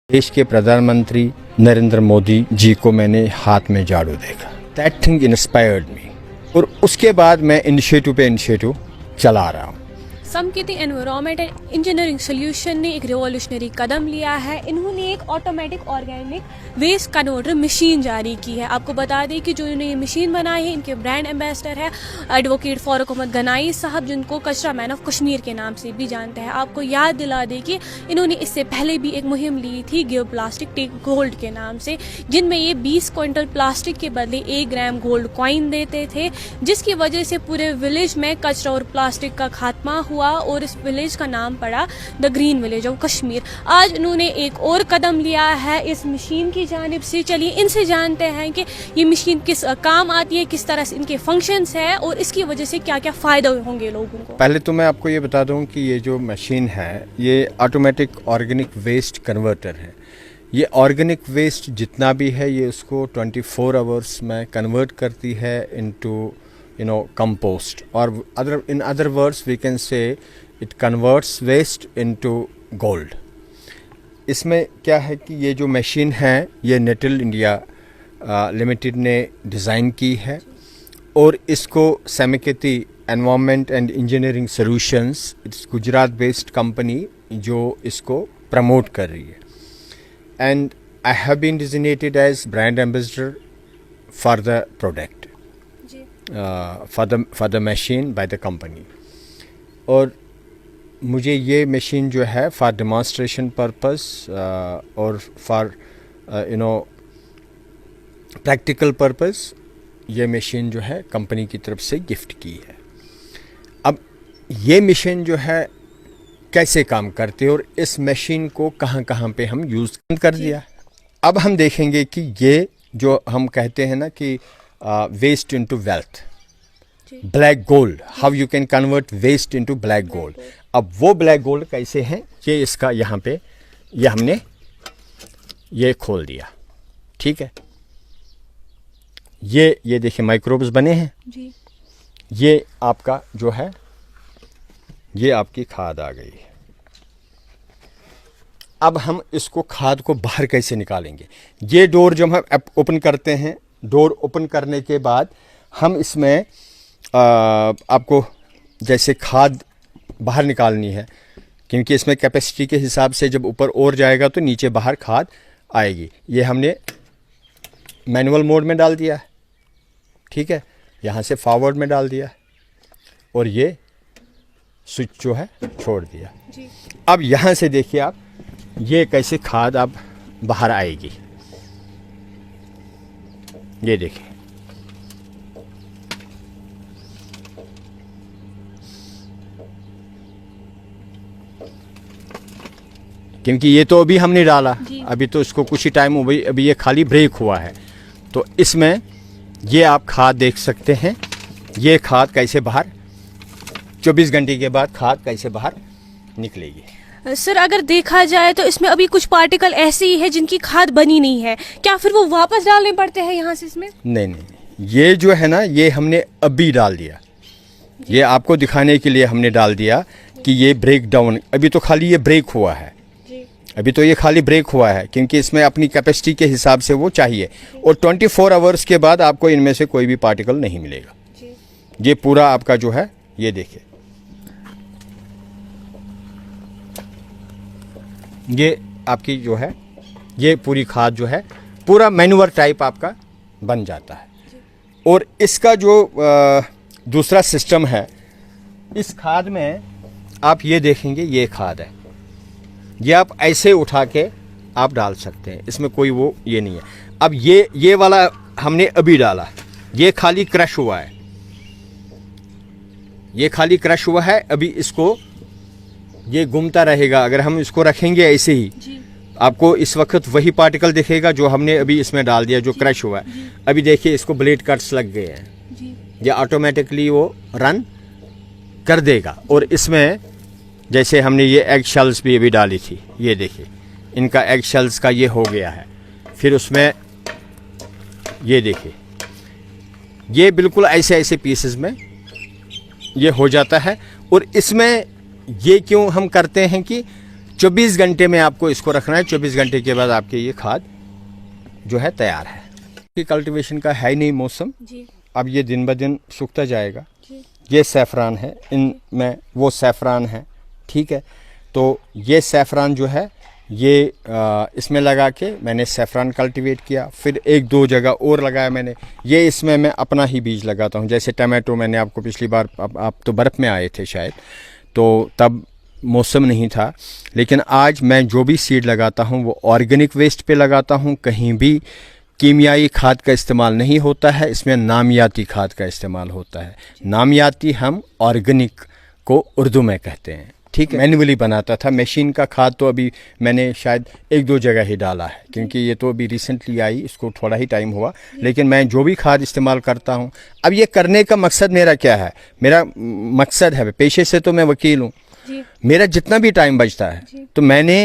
देश के प्रधानमंत्री नरेंद्र मोदी जी को मैंने हाथ में झाड़ू देखा। दैट थिंग इंस्पायर्ड मी और उसके बाद मैं इनिशिएटिव पे इनिशिएटिव चला रहा हूँ। Samkirti environment and engineering solution ने एक रिवॉल्यूशनरी कदम लिया है। इन्होंने एक automatic organic waste converter machine जारी की है। आपको बता दें कि जो इन्होंने ये मशीन बनाई है, इनके ब्रांड एम्बेसडर है एडवोकेट फारूक अहमद गनाई साहब, जिनको कचरा मैन ऑफ कश्मीर के नाम से भी जानते हैं। आपको याद दिला दें कि इन्होंने इससे पहले भी एक मुहिम ली थी गिव प्लास्टिक टेक गोल्ड के नाम से, जिनमें ये 20 क्विंटल प्लास्टिक के बदले 1 ग्राम गोल्ड कॉइन देते थे, जिसकी वजह से पूरे विलेज में कचरा और प्लास्टिक का खात्मा हुआ और इस विलेज का नाम पड़ा the green village of Kashmir. आज उन्होंने एक और कदम लिया है इस मशीन की जानिब से। चलिए इनसे जानते हैं कि ये मशीन किस काम आती है, किस तरह से इनके फंक्शंस है और इसकी वजह से क्या क्या फायदे होंगे लोगों को। पहले तो मैं आपको ये बता दूं कि ये जो मशीन है ये ऑटोमेटिक ऑर्गेनिक वेस्ट कन्वर्टर है। ये ऑर्गेनिक वेस्ट जितना भी है ये उसको 24 आवर्स में कन्वर्ट करती है into compost, or in other words we can say it converts waste into gold. इसमें क्या है कि ये जो मशीन है ये नेटल इंडिया लिमिटेड ने डिज़ाइन की है और इसको Samkirti environment and engineering solutions, it's Gujarat based company जो इसको प्रमोट कर रही है। And I have been designated as brand ambassador for the product for the machine by the company। और मुझे ये मशीन जो है फॉर डेमोन्स्ट्रेशन पर्पस और फॉर प्रैक्टिकल पर्पस ये मशीन जो है कंपनी की तरफ से गिफ्ट की है। अब ये मशीन जो है कैसे काम करती है और इस मशीन को कहाँ कहाँ पे हम यूज़ कर दिया। अब हम देखेंगे कि ये जो हम कहते हैं ना कि waste into wealth, black gold, how you can convert waste into black gold. अब वो ब्लैक गोल्ड कैसे हैं, ये इसका यहाँ पे ये हमने ये खोल दिया, ठीक है। ये देखिए माइक्रोब्स बने हैं जी। ये आपका जो है ये आपकी खाद आ गई है। अब हम इसको खाद को बाहर कैसे निकालेंगे। ये डोर जब हम ओपन करते हैं, डोर ओपन करने के बाद हम इसमें आपको जैसे खाद बाहर निकालनी है, क्योंकि इसमें कैपेसिटी के हिसाब से जब ऊपर और जाएगा तो नीचे बाहर खाद आएगी। ये हमने मैनुअल मोड में डाल दिया है, ठीक है। यहाँ से फॉरवर्ड में डाल दिया और ये स्विच जो है छोड़ दिया जी। अब यहाँ से देखिए आप ये कैसे खाद अब बाहर आएगी, ये देखिए। क्योंकि ये तो अभी हमने डाला, अभी तो इसको कुछ ही टाइम अभी ये खाली ब्रेक हुआ है, तो इसमें ये आप खाद देख सकते हैं। ये खाद कैसे बाहर 24 घंटे के बाद खाद कैसे बाहर निकलेगी। सर अगर देखा जाए तो इसमें अभी कुछ पार्टिकल ऐसे ही है जिनकी खाद बनी नहीं है, क्या फिर वो वापस डालने पड़ते हैं यहाँ से इसमें? नहीं, ये जो है ना ये हमने अभी डाल दिया, ये आपको दिखाने के लिए हमने डाल दिया कि ये ब्रेक डाउन, अभी तो खाली ये ब्रेक हुआ है, अभी तो ये खाली ब्रेक हुआ है, क्योंकि इसमें अपनी कैपेसिटी के हिसाब से वो चाहिए। और 24 आवर्स के बाद आपको इनमें से कोई भी पार्टिकल नहीं मिलेगा। ये पूरा आपका जो है ये देखिए, ये आपकी जो है ये पूरी खाद जो है पूरा मैन्युअर टाइप आपका बन जाता है। और इसका जो दूसरा सिस्टम है, इस खाद में आप ये देखेंगे ये खाद है, ये आप ऐसे उठा के आप डाल सकते हैं, इसमें कोई वो ये नहीं है। अब ये वाला हमने अभी डाला, ये खाली क्रश हुआ है, ये खाली क्रश हुआ है। अभी इसको ये घूमता रहेगा, अगर हम इसको रखेंगे ऐसे ही आपको इस वक्त वही पार्टिकल दिखेगा जो हमने अभी इसमें डाल दिया, जो क्रश हुआ है। अभी देखिए इसको ब्लेड कट्स लग गए हैं, ये ऑटोमेटिकली वो रन कर देगा। और इसमें जैसे हमने ये एग शेल्स भी अभी डाली थी, ये देखिए इनका एग शेल्स का ये हो गया है। फिर उसमें ये देखिए ये बिल्कुल ऐसे पीसेस में ये हो जाता है। और इसमें ये क्यों हम करते हैं कि 24 घंटे में आपको इसको रखना है। 24 घंटे के बाद आपके ये खाद जो है तैयार है। कि कल्टीवेशन का है नहीं मौसम, जी अब ये दिन ब दिन सूखता जाएगा। जी ये सैफरान है, इनमें वो सैफरान है, ठीक है। तो ये सैफरान जो है ये इसमें लगा के मैंने सैफरान कल्टीवेट किया, फिर 1-2 जगह और लगाया मैंने। ये इसमें मैं अपना ही बीज लगाता हूँ। जैसे टमाटो मैंने आपको पिछली बार, आप तो बर्फ़ में आए थे शायद, तो तब मौसम नहीं था, लेकिन आज मैं जो भी सीड लगाता हूँ वो ऑर्गेनिक वेस्ट पे लगाता हूँ। कहीं भी कीमियाई खाद का इस्तेमाल नहीं होता है, इसमें नामियाती खाद का इस्तेमाल होता है। नामियाती हम ऑर्गेनिक को उर्दू में कहते हैं, ठीक है। मैन्युअली बनाता था, मशीन का खाद तो अभी मैंने शायद 1-2 जगह ही डाला है, क्योंकि ये तो अभी रिसेंटली आई, इसको थोड़ा ही टाइम हुआ। लेकिन मैं जो भी खाद इस्तेमाल करता हूँ, अब ये करने का मकसद मेरा क्या है? मेरा मकसद है, पेशे से तो मैं वकील हूँ, मेरा जितना भी टाइम बचता है तो मैंने,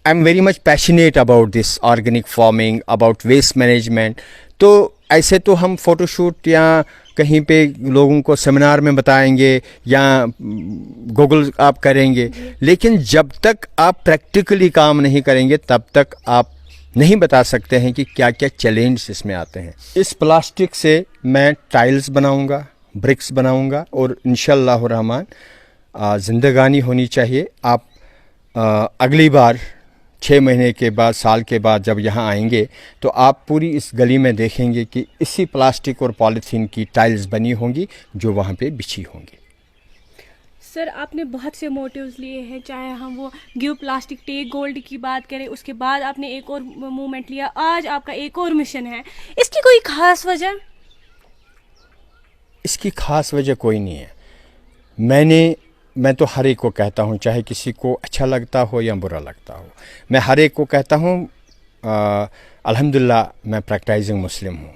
I am very much passionate about this organic farming, about waste management. तो ऐसे तो हम फोटोशूट या कहीं पे लोगों को सेमिनार में बताएंगे या गूगल आप करेंगे, लेकिन जब तक आप प्रैक्टिकली काम नहीं करेंगे तब तक आप नहीं बता सकते हैं कि क्या क्या चैलेंज इसमें आते हैं। इस प्लास्टिक से मैं टाइल्स बनाऊंगा, ब्रिक्स बनाऊंगा, और इंशाअल्लाह रहमान ज़िंदगानी होनी चाहिए। आप अगली बार 6 महीने के बाद, साल के बाद जब यहाँ आएंगे तो आप पूरी इस गली में देखेंगे कि इसी प्लास्टिक और पॉलीथीन की टाइल्स बनी होंगी जो वहाँ पे बिछी होंगी। सर, आपने बहुत से मोटिव्स लिए हैं, चाहे हम वो गिव प्लास्टिक टेक गोल्ड की बात करें, उसके बाद आपने एक और मूवमेंट लिया, आज आपका एक और मिशन है। इसकी कोई खास वजह? इसकी खास वजह कोई नहीं है। मैं तो हर एक को कहता हूँ, चाहे किसी को अच्छा लगता हो या बुरा लगता हो, मैं हर एक को कहता हूँ अल्हम्दुलिल्लाह मैं प्रैक्टिसिंग मुस्लिम हूँ।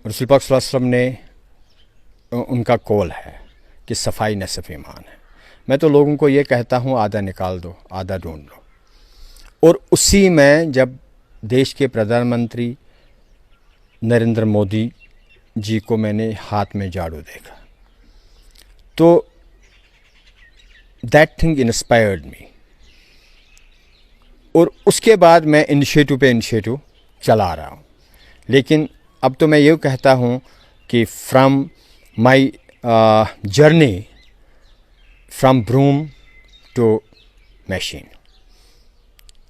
रसूल पाक सल्लल्लाहु अलैहि वसल्लम ने, उनका कौल है कि सफाई नसफ ईमान है। मैं तो लोगों को ये कहता हूँ आधा निकाल दो, आधा ढूंढ लो। और उसी में जब देश के प्रधानमंत्री नरेंद्र मोदी जी को मैंने हाथ में झाड़ू देखा तो दैट थिंग इंस्पायर्ड मी, और उसके बाद मैं इनिशिएटिव पे इनिशिएटिव चला रहा हूँ। लेकिन अब तो मैं ये कहता हूँ कि from my journey from broom to machine,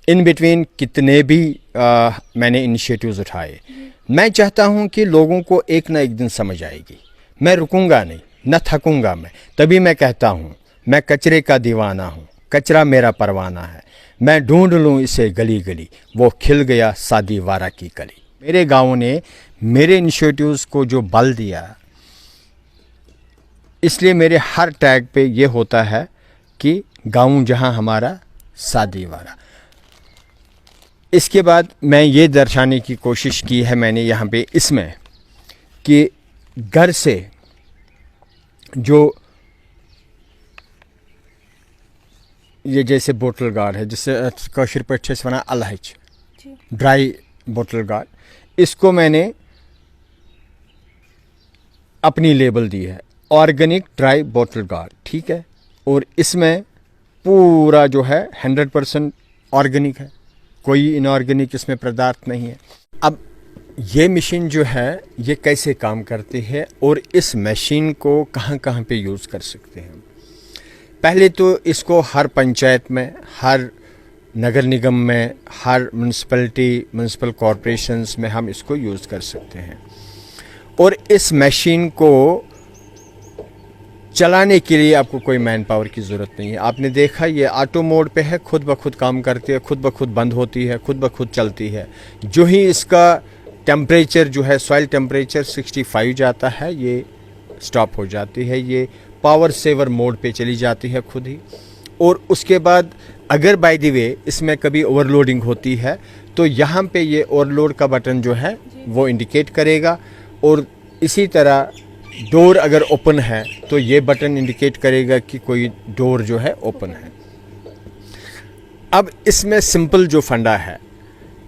in between कितने भी मैंने इनिशिएटिव्स उठाए, मैं चाहता हूँ कि लोगों को एक ना एक दिन समझ आएगी। मैं रुकूंगा नहीं, न थकूंगा मैं। तभी मैं कहता हूँ मैं कचरे का दीवाना हूँ, कचरा मेरा परवाना है। मैं ढूंढ लूँ इसे गली गली, वो खिल गया सादी वारा की कली। मेरे गाँव ने मेरे इनिशिएटिव्स को जो बल दिया, इसलिए मेरे हर टैग पे ये होता है कि गाँव जहाँ हमारा सादी वारा। इसके बाद मैं ये दर्शाने की कोशिश की है मैंने यहाँ पे इसमें कि घर से जो ये जैसे बोतल गार्ड है, जिससे कौशर पर अच्छे से बना अलहज ड्राई बोतल गार्ड, इसको मैंने अपनी लेबल दी है ऑर्गेनिक ड्राई बोतल गार्ड, ठीक है। और इसमें पूरा जो है 100% ऑर्गेनिक है, कोई इनऑर्गेनिक इसमें पदार्थ नहीं है। अब ये मशीन जो है ये कैसे काम करती है और इस मशीन को कहाँ कहाँ पे यूज़ कर सकते हैं। पहले तो इसको हर पंचायत में, हर नगर निगम में, हर म्यूनसिपल कॉरपोरेशंस में हम इसको यूज़ कर सकते हैं। और इस मशीन को चलाने के लिए आपको कोई मैन पावर की ज़रूरत नहीं है। आपने देखा ये ऑटो मोड पे है, खुद ब खुद काम करती है, खुद ब खुद बंद होती है, खुद ब खुद चलती है। जो ही इसका टेम्परेचर जो है, सॉइल टेम्परेचर 65 जाता है, ये स्टॉप हो जाती है, ये पावर सेवर मोड पे चली जाती है खुद ही। और उसके बाद अगर बाय द वे इसमें कभी ओवरलोडिंग होती है तो यहाँ पे ये ओवरलोड का बटन जो है वो इंडिकेट करेगा। और इसी तरह डोर अगर ओपन है तो ये बटन इंडिकेट करेगा कि कोई डोर जो है ओपन है। अब इसमें सिंपल जो फंडा है,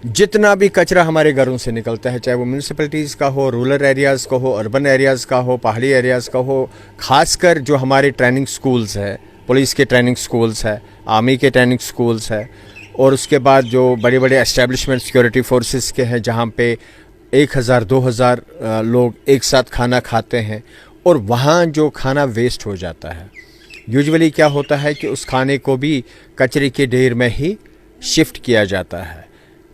जितना भी कचरा हमारे घरों से निकलता है, चाहे वो म्यूनसिपैलिटीज़ का हो, रूरल एरियाज़ का हो, अर्बन एरियाज़ का हो, पहाड़ी एरियाज़ का हो, खासकर जो हमारे ट्रेनिंग स्कूल्स है पुलिस के ट्रेनिंग स्कूल्स है, आर्मी के ट्रेनिंग स्कूल्स है, और उसके बाद जो बड़े बड़े एस्टेब्लिशमेंट सिक्योरिटी फोर्सेस के हैं जहाँ पे 1000-2000 लोग एक साथ खाना खाते हैं, और वहाँ जो खाना वेस्ट हो जाता है, यूजुअली क्या होता है कि उस खाने को भी कचरे के ढेर में ही शिफ्ट किया जाता है,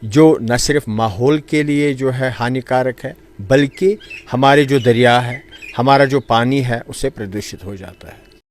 जो न सिर्फ माहौल के लिए जो है हानिकारक है, बल्कि हमारे जो दरिया है, हमारा जो पानी है, उससे प्रदूषित हो जाता है।